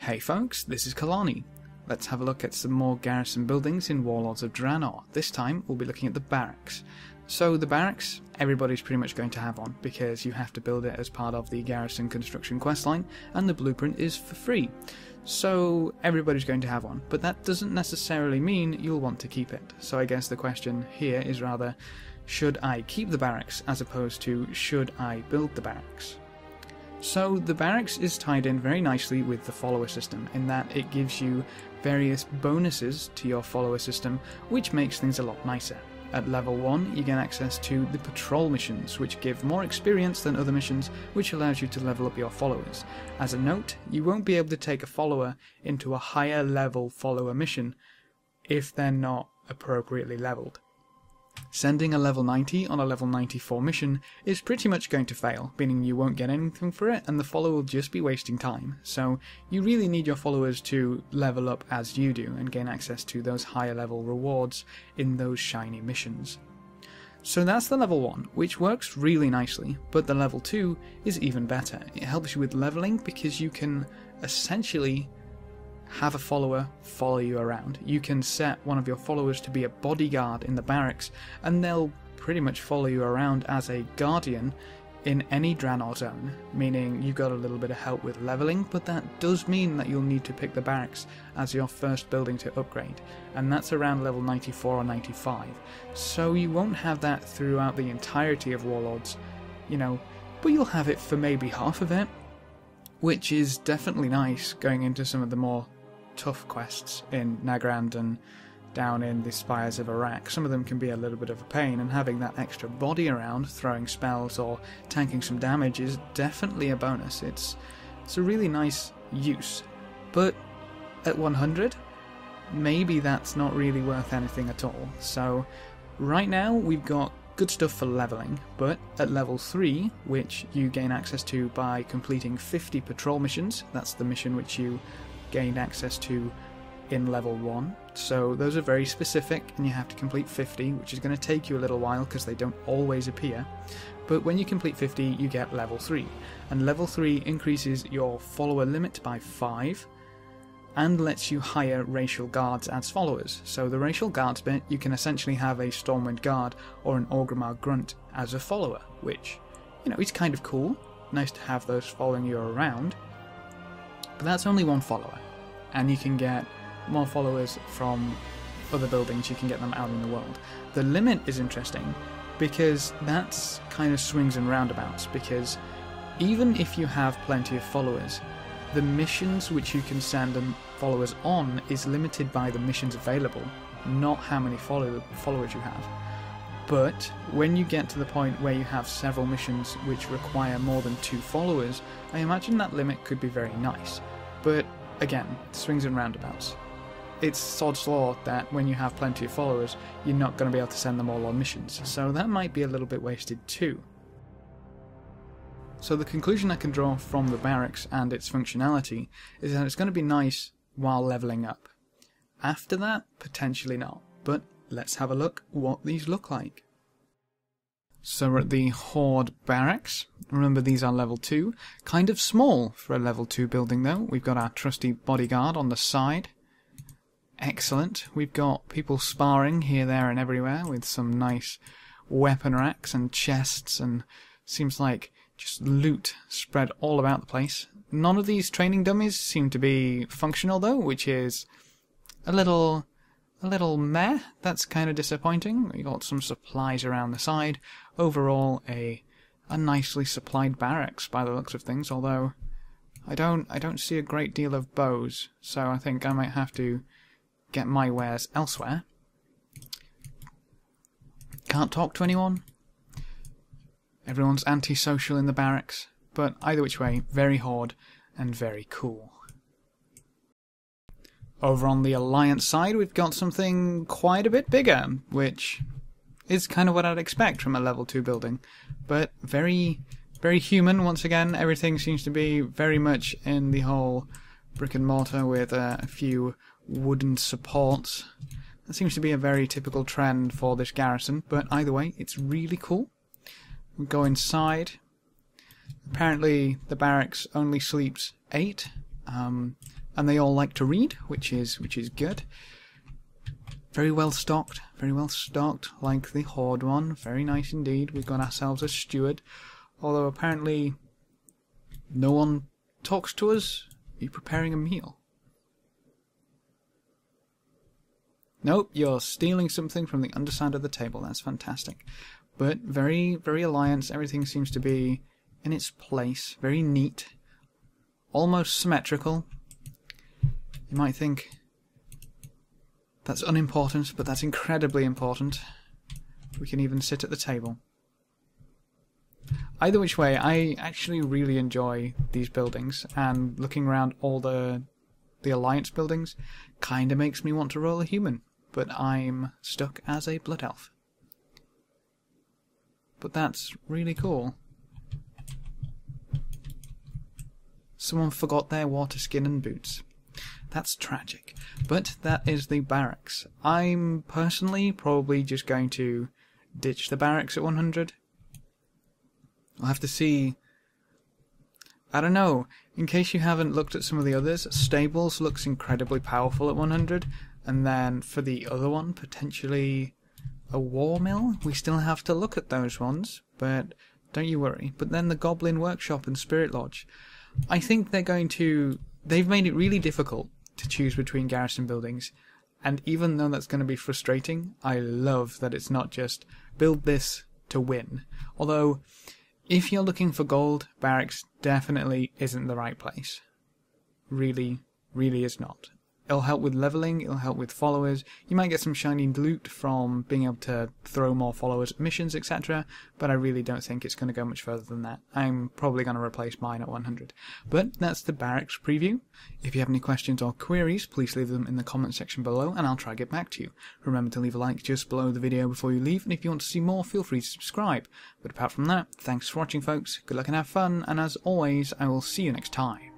Hey folks, this is Kalani. Let's have a look at some more garrison buildings in Warlords of Draenor. This time we'll be looking at the Barracks. So the Barracks, everybody's pretty much going to have one, because you have to build it as part of the garrison construction questline, and the blueprint is for free. So everybody's going to have one, but that doesn't necessarily mean you'll want to keep it. So I guess the question here is rather, should I keep the Barracks as opposed to should I build the Barracks? So the Barracks is tied in very nicely with the follower system in that it gives you various bonuses to your follower system, which makes things a lot nicer. At level 1 you get access to the patrol missions, which give more experience than other missions, which allows you to level up your followers. As a note, you won't be able to take a follower into a higher level follower mission if they're not appropriately leveled. Sending a level 90 on a level 94 mission is pretty much going to fail, meaning you won't get anything for it and the follower will just be wasting time. So you really need your followers to level up as you do and gain access to those higher level rewards in those shiny missions. So that's the level 1, which works really nicely, but the level 2 is even better. It helps you with leveling because you can essentially have a follower follow you around. You can set one of your followers to be a bodyguard in the barracks and they'll pretty much follow you around as a guardian in any Draenor zone, meaning you've got a little bit of help with leveling, but that does mean that you'll need to pick the barracks as your first building to upgrade, and that's around level 94 or 95. So you won't have that throughout the entirety of Warlords, but you'll have it for maybe half of it, which is definitely nice going into some of the more tough quests in Nagrand and down in the Spires of Iraq. Some of them can be a little bit of a pain, and having that extra body around, throwing spells or tanking some damage is definitely a bonus. It's a really nice use, but at 100, maybe that's not really worth anything at all. So right now we've got good stuff for leveling, but at level 3, which you gain access to by completing 50 patrol missions, that's the mission which you gained access to in level 1, so those are very specific and you have to complete 50, which is going to take you a little while because they don't always appear, but when you complete 50 you get level 3, and level 3 increases your follower limit by 5 and lets you hire racial guards as followers. So the racial guards bit, you can essentially have a Stormwind guard or an Orgrimmar grunt as a follower, which, is kind of cool. Nice to have those following you around. But that's only one follower, and you can get more followers from other buildings, you can get them out in the world. The limit is interesting, because that's kind of swings and roundabouts, because even if you have plenty of followers, the missions which you can send followers on is limited by the missions available, not how many followers you have. But when you get to the point where you have several missions which require more than 2 followers, I imagine that limit could be very nice. But again, swings and roundabouts. It's sod's law that when you have plenty of followers, you're not going to be able to send them all on missions, so that might be a little bit wasted too. So the conclusion I can draw from the Barracks and its functionality is that it's going to be nice while leveling up. After that, potentially not, but let's have a look what these look like. So we're at the Horde Barracks. Remember, these are level 2. Kind of small for a level 2 building though. We've got our trusty bodyguard on the side. Excellent. We've got people sparring here, there and everywhere with some nice weapon racks and chests, and seems like just loot spread all about the place. None of these training dummies seem to be functional though, which is a little meh. That's kind of disappointing. We got some supplies around the side. Overall, a nicely supplied barracks by the looks of things. Although I don't see a great deal of bows, so I think I might have to get my wares elsewhere. Can't talk to anyone. Everyone's antisocial in the barracks, but either which way, very Horde and very cool. Over on the Alliance side, we've got something quite a bit bigger, which is kind of what I'd expect from a level 2 building, but very, very human once again. Everything seems to be very much in the whole brick and mortar with a few wooden supports. That seems to be a very typical trend for this garrison, but either way, it's really cool. We go inside. Apparently the barracks only sleeps 8. and they all like to read, which is good. Very well stocked, like the Horde one. Very nice indeed. We've got ourselves a steward, although apparently no one talks to us. Are you preparing a meal? Nope, you're stealing something from the underside of the table. That's fantastic. But very Alliance. Everything seems to be in its place. Very neat. Almost symmetrical. You might think that's unimportant, but that's incredibly important. We can even sit at the table. Either which way, I actually really enjoy these buildings, and looking around all the Alliance buildings kinda makes me want to roll a human, but I'm stuck as a blood elf. But that's really cool. Someone forgot their water skin and boots. That's tragic. But that is the barracks. I'm personally probably just going to ditch the barracks at 100. I'll have to see. I don't know. In case you haven't looked at some of the others, Stables looks incredibly powerful at 100. And then for the other one, potentially a war mill. We still have to look at those ones, but don't you worry. But then the Goblin Workshop and Spirit Lodge. I think they're going to... They've made it really difficult to choose between garrison buildings, and even though that's going to be frustrating, I love that it's not just build this to win. Although, if you're looking for gold, Barracks definitely isn't the right place. Really is not. It'll help with leveling, it'll help with followers. You might get some shiny loot from being able to throw more followers at missions, etc. But I really don't think it's going to go much further than that. I'm probably going to replace mine at 100. But that's the Barracks preview. If you have any questions or queries, please leave them in the comment section below and I'll try to get back to you. Remember to leave a like just below the video before you leave, and if you want to see more, feel free to subscribe. But apart from that, thanks for watching folks, good luck and have fun, and as always, I will see you next time.